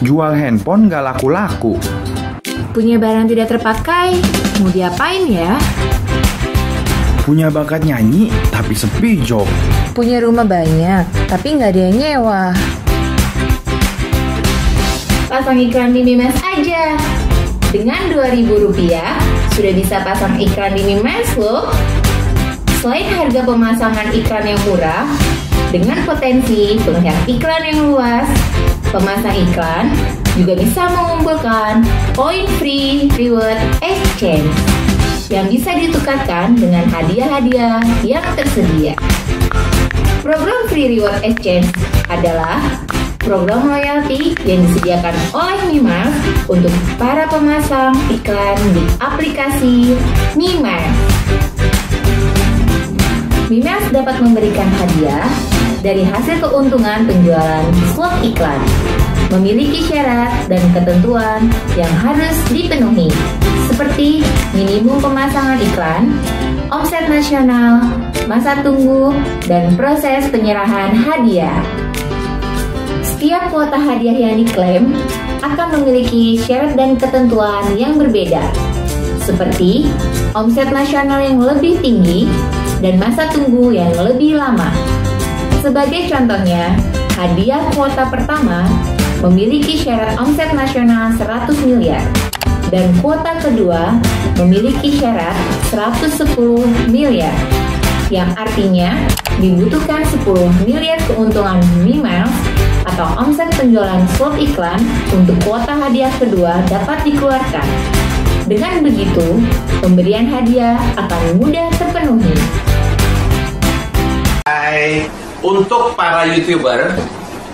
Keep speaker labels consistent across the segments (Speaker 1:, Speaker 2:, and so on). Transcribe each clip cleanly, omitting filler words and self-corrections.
Speaker 1: Jual handphone gak laku-laku.
Speaker 2: Punya barang tidak terpakai, mau diapain ya?
Speaker 1: Punya bakat nyanyi, tapi sepi job.
Speaker 2: Punya rumah banyak, tapi nggak ada yang nyewa. Pasang iklan di Mimiles aja. Dengan Rp2.000 sudah bisa pasang iklan di Mimiles loh. Selain harga pemasangan iklan yang murah, dengan potensi penghemat iklan yang luas, pemasang iklan juga bisa mengumpulkan poin free reward exchange yang bisa ditukarkan dengan hadiah-hadiah yang tersedia. Program free reward exchange adalah program loyalty yang disediakan oleh Mimiles untuk para pemasang iklan di aplikasi Mimiles. Mimiles dapat memberikan hadiah dari hasil keuntungan penjualan slot iklan. Memiliki syarat dan ketentuan yang harus dipenuhi, seperti minimum pemasangan iklan, omset nasional, masa tunggu, dan proses penyerahan hadiah. Setiap kuota hadiah yang diklaim akan memiliki syarat dan ketentuan yang berbeda, seperti omset nasional yang lebih tinggi dan masa tunggu yang lebih lama. Sebagai contohnya, hadiah kuota pertama memiliki syarat omset nasional 100 miliar dan kuota kedua memiliki syarat 110 miliar, yang artinya dibutuhkan 10 miliar keuntungan Mimiles atau omset penjualan slot iklan untuk kuota hadiah kedua dapat dikeluarkan. Dengan begitu, pemberian hadiah akan mudah terpenuhi.
Speaker 3: Hai, untuk para YouTuber,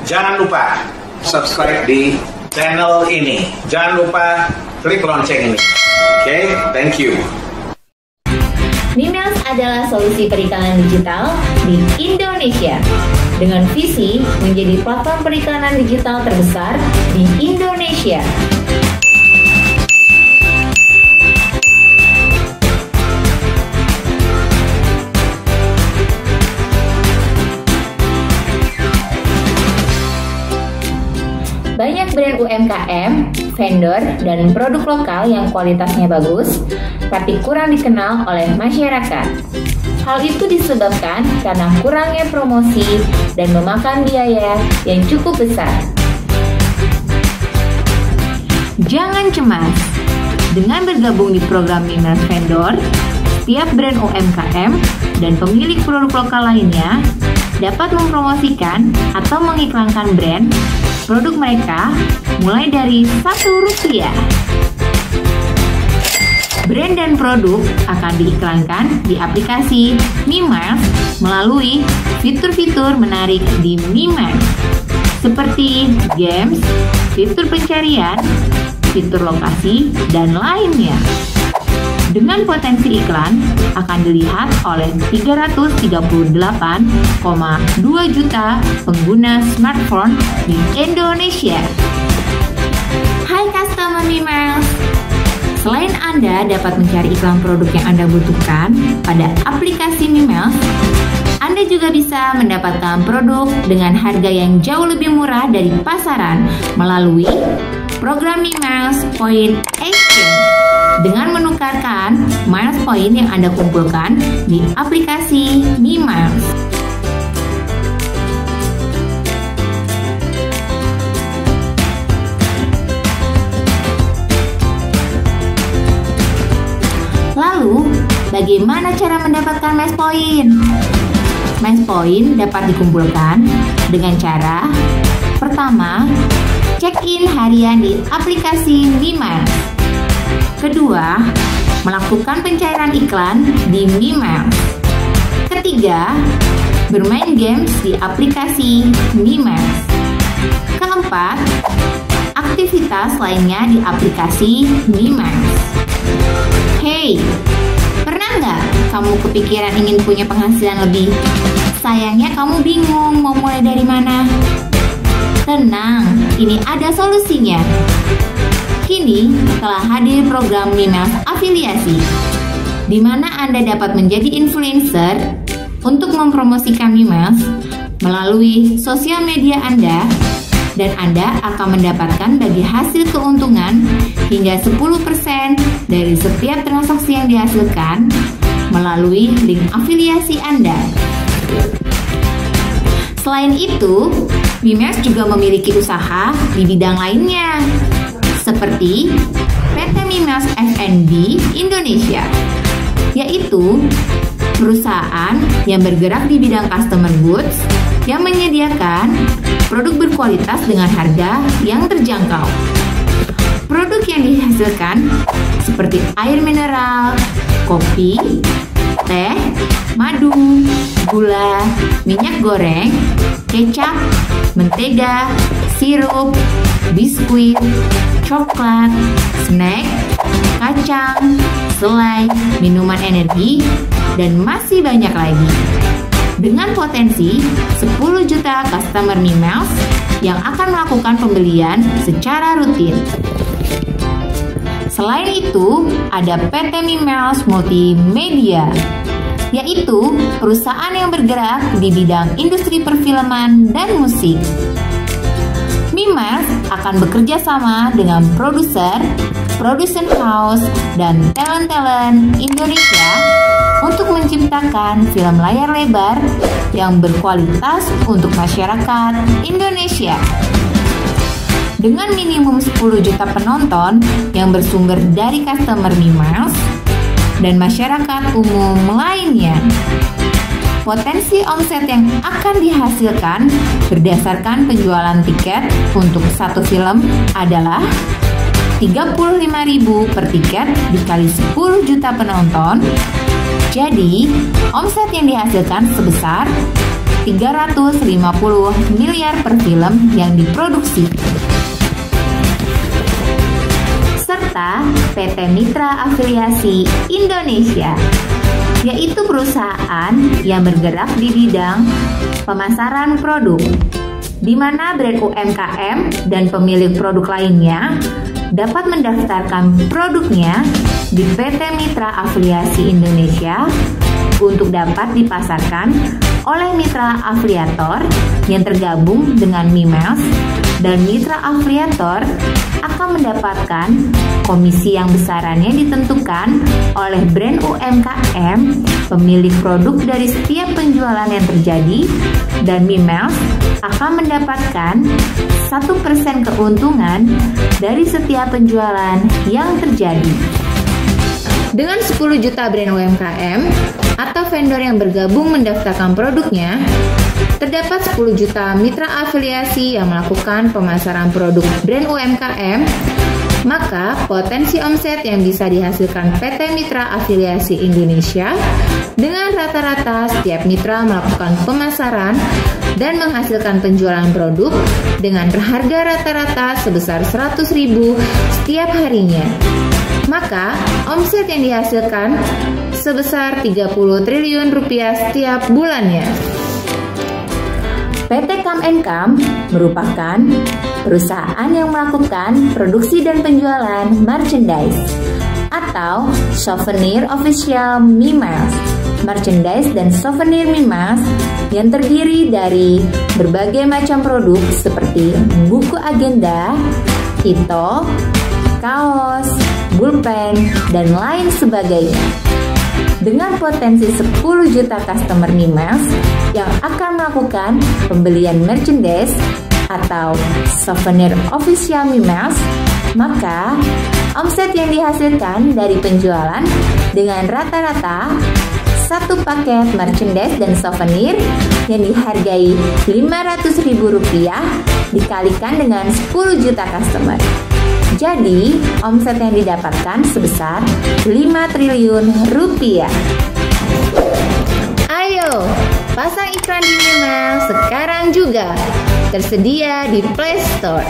Speaker 3: jangan lupa subscribe di channel ini. Jangan lupa klik lonceng ini. Oke, thank you.
Speaker 2: Mimiles adalah solusi perikanan digital di Indonesia dengan visi menjadi platform perikanan digital terbesar di Indonesia. Banyak brand UMKM, vendor, dan produk lokal yang kualitasnya bagus, tapi kurang dikenal oleh masyarakat. Hal itu disebabkan karena kurangnya promosi dan memakan biaya yang cukup besar. Jangan cemas, dengan bergabung di program Mimiles Vendor, setiap brand UMKM dan pemilik produk lokal lainnya dapat mempromosikan atau mengiklankan brand produk mereka mulai dari Rp1. Brand dan produk akan diiklankan di aplikasi Mimiles melalui fitur-fitur menarik di Mimiles, seperti games, fitur pencarian, fitur lokasi, dan lainnya. Dengan potensi iklan akan dilihat oleh 338,2 juta pengguna smartphone di Indonesia. Hai customer Mimiles, selain Anda dapat mencari iklan produk yang Anda butuhkan pada aplikasi Mimiles, Anda juga bisa mendapatkan produk dengan harga yang jauh lebih murah dari pasaran melalui program Mimiles Point Exchange dengan menukarkan miles point yang Anda kumpulkan di aplikasi Mimiles. Lalu, bagaimana cara mendapatkan miles point? Miles point dapat dikumpulkan dengan cara pertama, check-in harian di aplikasi Mimiles. Kedua, melakukan pencairan iklan di Mimiles. Ketiga, bermain games di aplikasi Mimiles. Keempat, aktivitas lainnya di aplikasi Mimiles. Hey, pernah nggak kamu kepikiran ingin punya penghasilan lebih? Sayangnya kamu bingung mau mulai dari mana? Tenang, ini ada solusinya. Kini telah hadir program Mimiles Afiliasi, di mana Anda dapat menjadi influencer untuk mempromosikan Mimiles melalui sosial media Anda dan Anda akan mendapatkan bagi hasil keuntungan hingga 10% dari setiap transaksi yang dihasilkan melalui link afiliasi Anda. Selain itu, Mimiles juga memiliki usaha di bidang lainnya, seperti PT Mimiles F&B Indonesia, yaitu perusahaan yang bergerak di bidang customer goods yang menyediakan produk berkualitas dengan harga yang terjangkau. Produk yang dihasilkan seperti air mineral, kopi, teh, madu, gula, minyak goreng, kecap, mentega, sirup, biskuit, coklat, snack, kacang, selai, minuman energi, dan masih banyak lagi. Dengan potensi 10 juta customer Mimiles yang akan melakukan pembelian secara rutin. Selain itu, ada PT Mimiles Multimedia, yaitu perusahaan yang bergerak di bidang industri perfilman dan musik. Mimiles akan bekerja sama dengan produser, production house, dan talent-talent Indonesia untuk menciptakan film layar lebar yang berkualitas untuk masyarakat Indonesia. Dengan minimum 10 juta penonton yang bersumber dari customer Mimiles dan masyarakat umum lainnya. Potensi omset yang akan dihasilkan berdasarkan penjualan tiket untuk satu film adalah 35.000 per tiket dikali 10 juta penonton. Jadi, omset yang dihasilkan sebesar 350 miliar per film yang diproduksi. Serta PT Mitra Afiliasi Indonesia, yaitu perusahaan yang bergerak di bidang pemasaran produk, di mana brand UMKM dan pemilik produk lainnya dapat mendaftarkan produknya di PT Mitra Afiliasi Indonesia untuk dapat dipasarkan oleh mitra afiliator yang tergabung dengan Mimiles, dan mitra afiliator akan mendapatkan komisi yang besarannya ditentukan oleh brand UMKM pemilik produk dari setiap penjualan yang terjadi, dan Mimiles akan mendapatkan 1% keuntungan dari setiap penjualan yang terjadi. Dengan 10 juta brand UMKM atau vendor yang bergabung mendaftarkan produknya, terdapat 10 juta mitra afiliasi yang melakukan pemasaran produk brand UMKM, maka potensi omset yang bisa dihasilkan PT Mitra Afiliasi Indonesia dengan rata-rata setiap mitra melakukan pemasaran dan menghasilkan penjualan produk dengan harga rata-rata sebesar 100.000 setiap harinya. Maka omset yang dihasilkan sebesar 30 triliun rupiah setiap bulannya. PT Come & Come merupakan perusahaan yang melakukan produksi dan penjualan merchandise atau souvenir official Mimiles. Merchandise dan souvenir Mimiles yang terdiri dari berbagai macam produk seperti buku agenda, pito, kaos, pulpen, dan lain sebagainya. Dengan potensi 10 juta customer Mimiles yang akan melakukan pembelian merchandise atau souvenir official Mimiles, maka omset yang dihasilkan dari penjualan dengan rata-rata satu paket merchandise dan souvenir yang dihargai Rp500.000 dikalikan dengan 10 juta customer. Jadi, omset yang didapatkan sebesar 5 triliun rupiah. Ayo, pasang iklan di Mimiles sekarang juga. Tersedia di Play Store.